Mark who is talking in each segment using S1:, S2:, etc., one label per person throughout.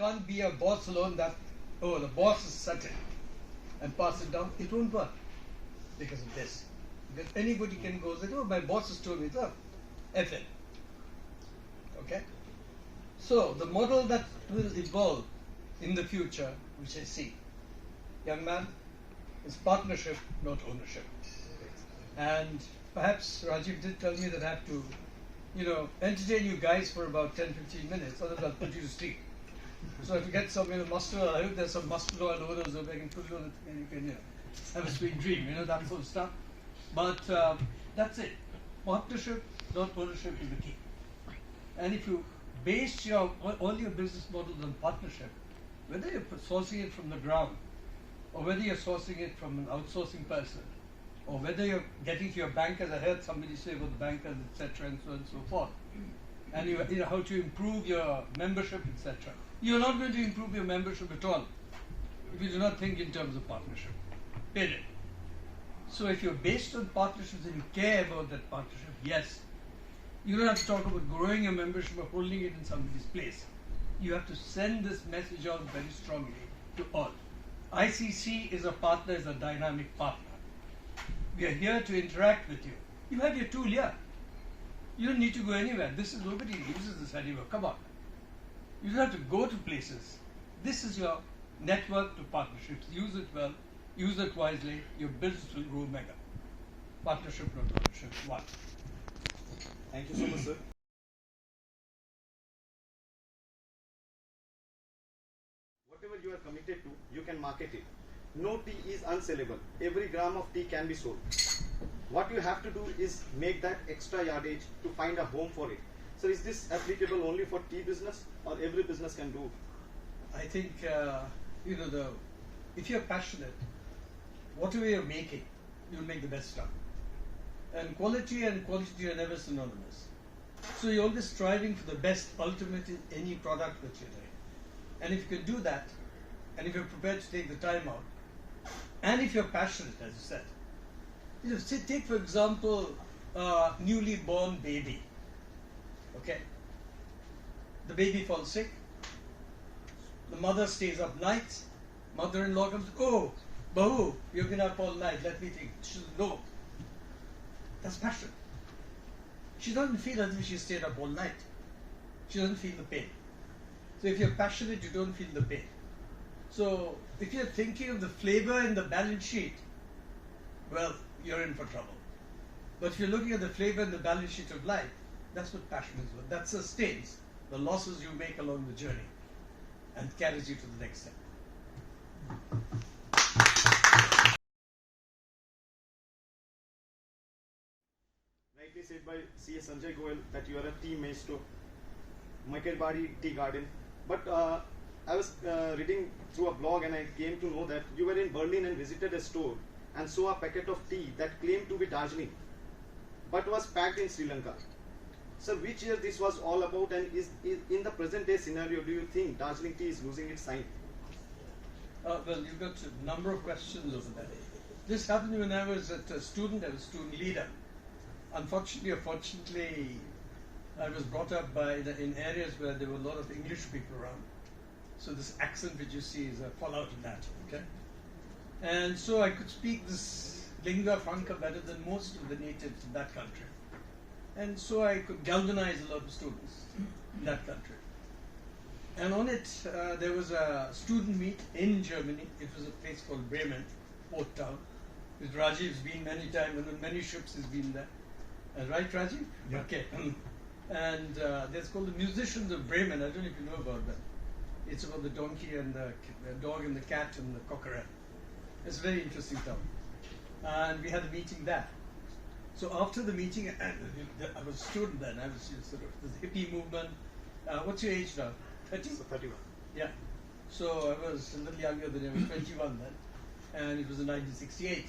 S1: can't be a boss alone that, oh, the boss is certain and pass it down. It won't work because of this. Because anybody can go and say, oh, my boss has told me, so, FN. Okay? So, the model that will evolve in the future, which I see, young man, is partnership, not ownership. And perhaps Rajiv did tell me that I have to, entertain you guys for about 10-15 minutes, otherwise I'll put you to sleep. So if you get some, mustard oil, I hope there's some mustard oil over there so I can put you on it and you can, have a sweet dream, that sort of stuff. But that's it. Partnership, not ownership is the key. And if you base all your business models on partnership, whether you're sourcing it from the ground, or whether you're sourcing it from an outsourcing person, or whether you're getting to your bankers, I heard somebody say about the bankers, etc., and so on and so forth, and you how to improve your membership, etc. You're not going to improve your membership at all if you do not think in terms of partnership. Period. So if you're based on partnerships and you care about that partnership, yes, you don't have to talk about growing your membership or holding it in somebody's place. You have to send this message out very strongly to all. ICC is a partner, is a dynamic partner. We are here to interact with you. You have your tool here. You don't need to go anywhere. Nobody uses this anymore. Come on. You don't have to go to places. This is your network to partnerships. Use it well. Use it wisely. Your business will grow mega. Partnership, not ownership. One.
S2: Thank you so much, sir. Whatever you are committed to, you can market it. No tea is unsellable. Every gram of tea can be sold. What you have to do is make that extra yardage to find a home for it. So is this applicable only for tea business or every business can do?
S1: I think, if you're passionate, whatever you're making, you'll make the best stuff. And quality are never synonymous. So you're always striving for the best ultimate in any product that you're doing. And if you can do that, and if you're prepared to take the time out, and if you're passionate, as you said, take for example, newly born baby. Okay? The baby falls sick. The mother stays up nights. Mother-in-law comes, oh, Bahu, you've been up all night, let me think. She says, no. That's passion. She doesn't feel as if she stayed up all night. She doesn't feel the pain. So if you're passionate, you don't feel the pain. So if you're thinking of the flavor in the balance sheet, well, you're in for trouble. But if you're looking at the flavor in the balance sheet of life, that's what passion is about. That sustains the losses you make along the journey and carries you to the next step.
S2: Rightly said by C.A. Sanjay Goel that you are a tea maestro, Makarbari Tea Garden. But I was reading through a blog and I came to know that you were in Berlin and visited a store and saw a packet of tea that claimed to be Darjeeling but was packed in Sri Lanka. So which year this was all about, and is in the present day scenario, do you think Darjeeling tea is losing its sign?
S1: Well, you've got a number of questions over there. This happened when I was a student leader. Unfortunately or fortunately, I was brought up in areas where there were a lot of English people around. So this accent which you see is a fallout of that, okay? And so I could speak this lingua franca better than most of the natives in that country. And so I could galvanize a lot of students in that country. And on it, there was a student meet in Germany. It was a place called Bremen, port town. With Rajiv's been many times, and on many ships he's been there. Right, Rajiv?
S3: Yeah.
S1: Okay. And there's called the Musicians of Bremen. I don't know if you know about that. It's about the donkey and the dog and the cat and the cockerel. It's a very interesting town. And we had a meeting there. So after the meeting, I was a student then. I was sort of the hippie movement. What's your age now? 30?
S2: So 31.
S1: Yeah. So I was a little younger than you. I was 21 then. And it was in 1968.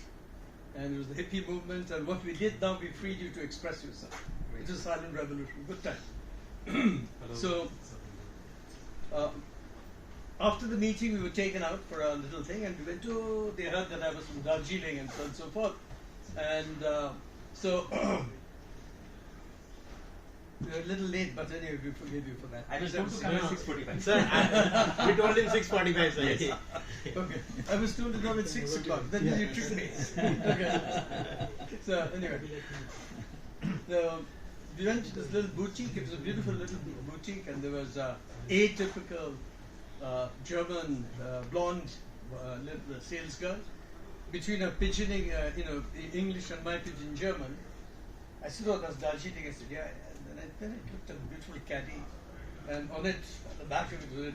S1: And it was the hippie movement. And what we did now, we freed you to express yourself. It was a silent revolution. Good time. So after the meeting, we were taken out for a little thing. And we went to, they heard that I was from Darjeeling and so on and so forth. And so You're a little late, but anyway, we forgive you for that.
S3: I was told to come at 6:45.
S4: Sir, you told him 6:45, sir.
S1: Yes. Okay. I was told to come at 6 o'clock. Then you tricked me. Okay. So anyway, we went to this little boutique. It was a beautiful little boutique, and there was a atypical German blonde little sales girl. Between her pigeoning, English and my pidgin German, I said, "Oh, that's Darjeeling." I said, "Yeah." And then I looked at the beautiful caddy, and on it, at the back of it, was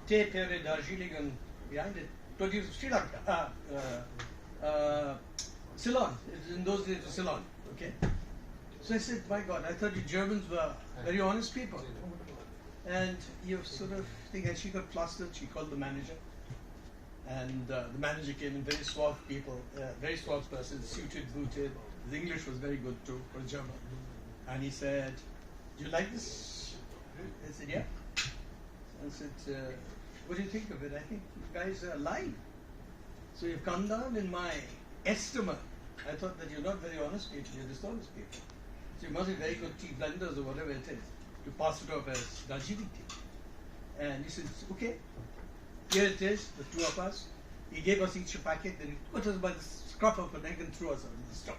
S1: Te Pere Darjeeling, and behind it, produced Sri Lanka, Ceylon. In those days, it was Ceylon. Okay. So I said, "My God, I thought you Germans were very honest people." And you sort of think, and she got flustered. She called the manager. And the manager came in, very suave people, very suave person, suited, booted. His English was very good too, for a German. And he said, "Do you like this?" I said, "Yeah." I said, "What do you think of it?" "I think you guys are lying. So you've come down in my estimate. I thought that you're not very honest people, you're dishonest people. So you must be very good tea blenders or whatever it is, to pass it off as Darjeeling tea." And he said, "Okay. Here it is, the two of us." He gave us each a packet, then he put us by the scruff of a neck and threw us out of the store.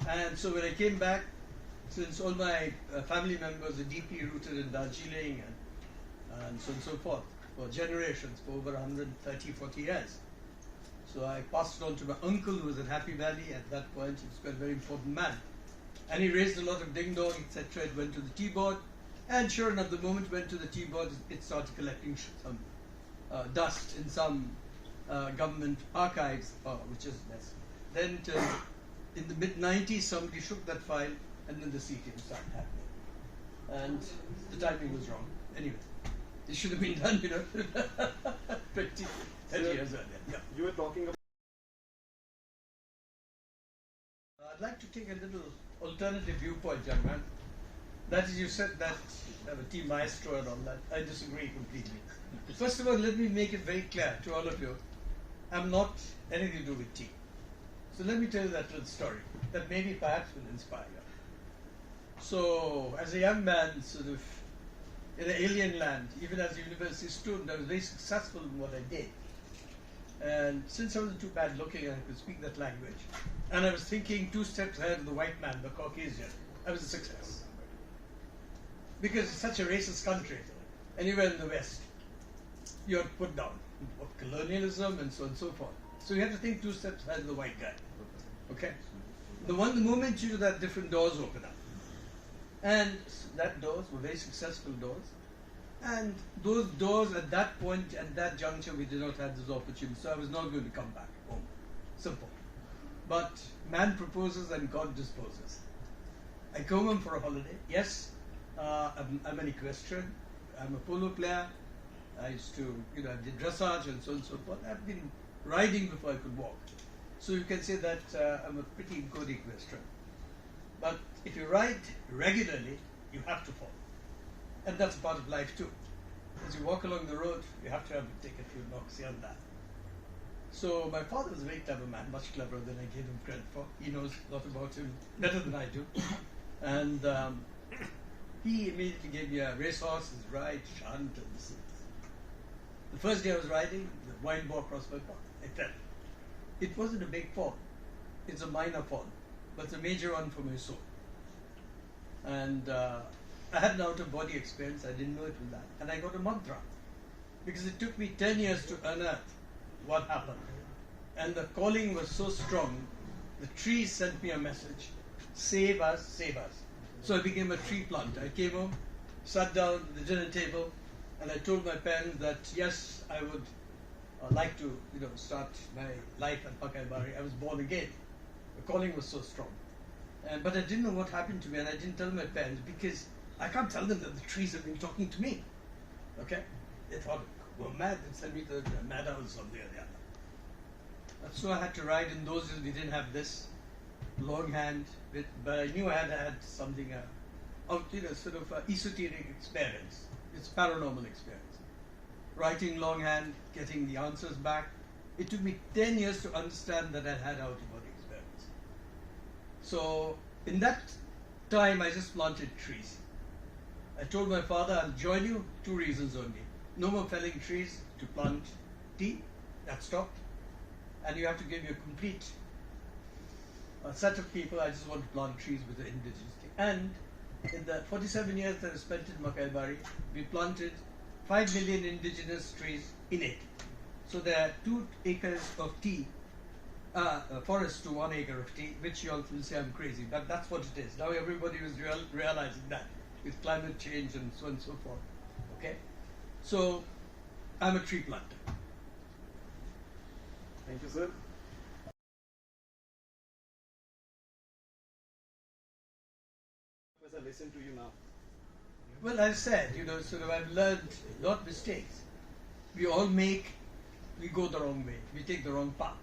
S1: And so when I came back, since all my family members are deeply rooted in Darjeeling and so on and so forth, for generations, for over 130, 40 years. So I passed it on to my uncle who was at Happy Valley at that point. He was quite a very important man. And he raised a lot of ding-dong, etc. It went to the tea board. And sure enough, the moment it went to the tea board, it started collecting some dust in some government archives, which is mess. Then in the mid-90s, somebody shook that file, and then the CTM started happening. And the timing was wrong. Anyway, it should have been done, 20, 30 years earlier. Yeah.
S2: You were talking about.
S1: I'd like to take a little alternative viewpoint, young man. That is, you said that I'm a tea maestro and all that. I disagree completely. First of all, let me make it very clear to all of you, I'm not anything to do with tea. So let me tell you that little story that maybe perhaps will inspire you. So, as a young man, sort of in an alien land, even as a university student, I was very successful in what I did. And since I wasn't too bad looking, I could speak that language. And I was thinking 2 steps ahead of the white man, the Caucasian. I was a success. Because it's such a racist country, anywhere in the West, you're put down of colonialism and so on and so forth. So you have to think 2 steps ahead of the white guy. Okay? The moment you do that, different doors open up. And that doors were very successful doors. And those doors at that point, at that juncture, we did not have this opportunity. So I was not going to come back home. Simple. But man proposes and God disposes. I come home for a holiday. Yes, I'm an equestrian. I'm a polo player. I used to, I did dressage and so on and so forth. I've been riding before I could walk. So you can say that I'm a pretty good equestrian. But if you ride regularly, you have to fall. And that's a part of life too. As you walk along the road, you have to take a few knocks here and there. So my father was a very clever man, much cleverer than I gave him credit for. He knows a lot about him, better than I do. And he immediately gave me a racehorse, his ride, shunt, and this. The first day I was riding, the wind bore across my path. I fell. It wasn't a big fall. It's a minor fall, but it's a major one for my soul. And I had an out-of-body experience. I didn't know it was that. And I got a mantra. Because it took me 10 years to unearth what happened. And the calling was so strong, the trees sent me a message. Save us, save us. So I became a tree planter. I came home, sat down at the dinner table, and I told my parents that yes, I would like to, start my life at Pakai Bari. I was born again. The calling was so strong. But I didn't know what happened to me, and I didn't tell my parents because I can't tell them that the trees have been talking to me. Okay? They thought, we're mad, and sent me to the madhouse somewhere or the other. So I had to ride. In those days we didn't have this longhand, but I knew I had something, sort of esoteric experience. It's paranormal experience. Writing longhand, getting the answers back. It took me 10 years to understand that I had out-of-body experience. So in that time I just planted trees. I told my father, I'll join you, 2 reasons only. No more felling trees to plant tea, that stopped. And you have to give me a complete set of people. I just want to plant trees with the indigenous thing. And in the 47 years that I spent in Makaibari, we planted 5 million indigenous trees in it. So there are 2 acres of tea, forest to 1 acre of tea, which you all will say I'm crazy, but that's what it is. Now everybody is realizing that with climate change and so on and so forth. Okay? So I'm a tree planter.
S2: Thank you, sir. Professor, listen to you now.
S1: Well, I said, sort of I've learned not mistakes. We go the wrong way. We take the wrong path.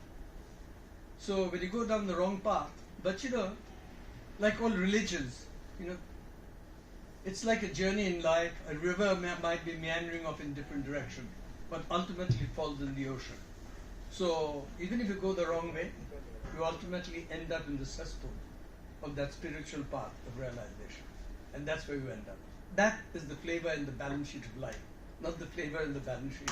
S1: So when you go down the wrong path, but like all religions, it's like a journey in life. A river might be meandering off in different direction, but ultimately falls in the ocean. So even if you go the wrong way, you ultimately end up in the cesspool of that spiritual path of realization. And that's where you end up. That is the flavor in the balance sheet of life, not the flavor in the balance sheet.